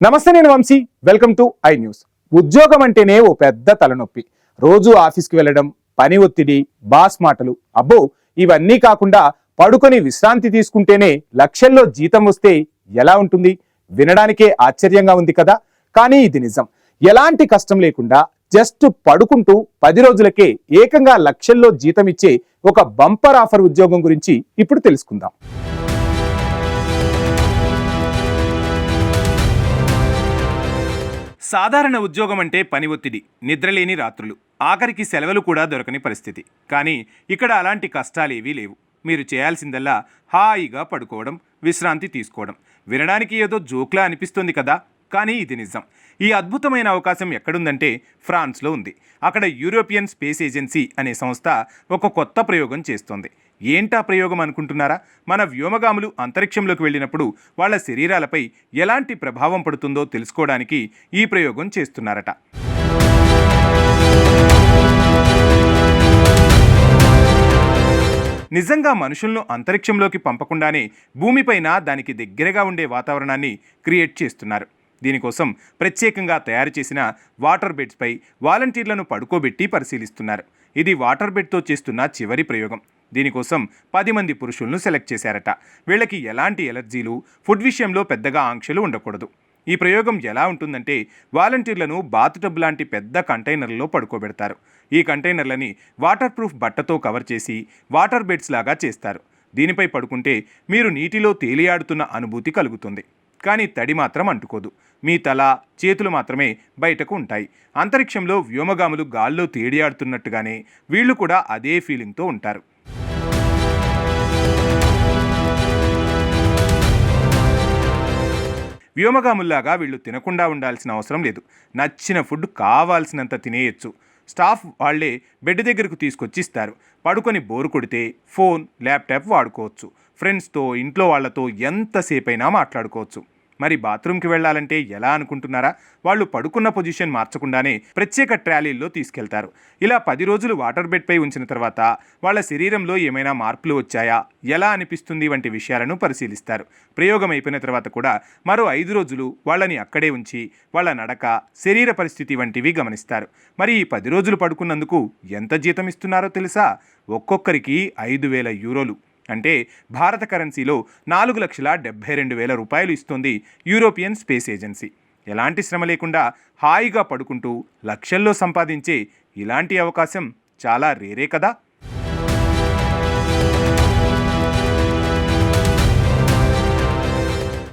నమస్తే, నేను Vamshi. Welcome to I news. ఉద్యోగం అంటేనే ఓ పెద్ద తలనొప్పి. రోజు ఆఫీస్కి వెళ్ళడం, పని ఒత్తిడి, బాస్ మాటలు, అబ్బో ఇవన్నీ కాకుండా పడుకొని విశ్రాంతి తీసుకుంటేనే లక్షల్లో జీతం వస్తే ఎలా ఉంటుంది? వినడానికే ఆశ్చర్యంగా ఉంది కదా. కానీ ఇది నిజం. ఎలాంటి కష్టం లేకుండా జస్ట్ పడుకుంటూ 10 రోజులకే ఏకంగా లక్షల్లో జీతం ఇచ్చే ఒక బంపర్ ఆఫర్ ఉద్యోగం గురించి ఇప్పుడు తెలుసుకుందాం. సాధారణ ఉద్యోగం అంటే పని ఒత్తిడి, నిద్రలేని రాత్రులు, ఆఖరికి సెలవులు కూడా దొరకని పరిస్థితి. కానీ ఇక్కడ అలాంటి కష్టాలేవీ లేవు. మీరు చేయాల్సిందల్లా హాయిగా పడుకోవడం, విశ్రాంతి తీసుకోవడం. వినడానికి ఏదో జోక్లా అనిపిస్తుంది కదా, కానీ ఇది నిజం. ఈ అద్భుతమైన అవకాశం ఎక్కడుందంటే ఫ్రాన్స్లో ఉంది. అక్కడ యూరోపియన్ స్పేస్ ఏజెన్సీ అనే సంస్థ ఒక కొత్త ప్రయోగం చేస్తోంది. ఏంటా ప్రయోగం అనుకుంటున్నారా? మన వ్యోమగాములు అంతరిక్షంలోకి వెళ్ళినప్పుడు వాళ్ళ శరీరాలపై ఎలాంటి ప్రభావం పడుతుందో తెలుసుకోవడానికి ఈ ప్రయోగం చేస్తున్నారట. నిజంగా మనుషులను అంతరిక్షంలోకి పంపకుండానే భూమిపైన దానికి దగ్గరగా ఉండే వాతావరణాన్ని క్రియేట్ చేస్తున్నారు. దీనికోసం ప్రత్యేకంగా తయారు చేసిన వాటర్ బెడ్స్పై వాలంటీర్లను పడుకోబెట్టి పరిశీలిస్తున్నారు. ఇది వాటర్ బెడ్తో చేస్తున్న చివరి ప్రయోగం. దీనికోసం 10 మంది పురుషులను సెలెక్ట్ చేశారట. వీళ్ళకి ఎలాంటి ఎలర్జీలు, ఫుడ్ విషయంలో పెద్దగా ఆంక్షలు ఉండకూడదు. ఈ ప్రయోగం ఎలా ఉంటుందంటే వాలంటీర్లను బాత్ టబ్ లాంటి పెద్ద కంటైనర్లలో పడుకోబెడతారు. ఈ కంటైనర్లని వాటర్ ప్రూఫ్ బట్టతో కవర్ చేసి వాటర్ బెడ్స్ లాగా చేస్తారు. దీనిపై పడుకుంటే మీరు నీటిలో తేలియాడుతున్న అనుభూతి కలుగుతుంది. కానీ తడి మాత్రం అంటుకోదు. మీ తల, చేతులు మాత్రమే బయటకు ఉంటాయి. అంతరిక్షంలో వ్యోమగాములు గాల్లో తేలియాడుతున్నట్టుగానే వీళ్ళు కూడా అదే ఫీలింగ్తో ఉంటారు. వ్యోమగాముల్లాగా వీళ్ళు తినకుండా ఉండాల్సిన అవసరం లేదు. నచ్చిన ఫుడ్ కావాల్సినంత తినేయచ్చు. స్టాఫ్ వాళ్లే బెడ్ దగ్గరకు తీసుకొచ్చి ఇస్తారు. పడుకొని బోరు కొడితే ఫోన్, ల్యాప్టాప్ వాడుకోవచ్చు. ఫ్రెండ్స్తో, ఇంట్లో వాళ్లతో ఎంతసేపైనా మాట్లాడుకోవచ్చు. మరి బాత్రూమ్కి వెళ్ళాలంటే ఎలా అనుకుంటున్నారా? వాళ్ళు పడుకున్న పొజిషన్ మార్చకుండానే ప్రత్యేక ట్రాలీల్లో తీసుకెళ్తారు. ఇలా 10 రోజులు వాటర్ బెడ్పై ఉంచిన తర్వాత వాళ్ళ శరీరంలో ఏమైనా మార్పులు వచ్చాయా, ఎలా అనిపిస్తుంది వంటి విషయాలను పరిశీలిస్తారు. ప్రయోగం అయిపోయిన తర్వాత కూడా మరో 5 రోజులు వాళ్ళని అక్కడే ఉంచి వాళ్ళ నడక, శరీర పరిస్థితి వంటివి గమనిస్తారు. మరి ఈ 10 రోజులు పడుకున్నందుకు ఎంత జీతం ఇస్తున్నారో తెలుసా? ఒక్కొక్కరికి 5,000 యూరోలు, అంటే భారత కరెన్సీలో 4,72,000 రూపాయలు ఇస్తోంది యూరోపియన్ స్పేస్ ఏజెన్సీ. ఎలాంటి శ్రమ లేకుండా హాయిగా పడుకుంటూ లక్షల్లో సంపాదించే ఇలాంటి అవకాశం చాలా రేరే కదా.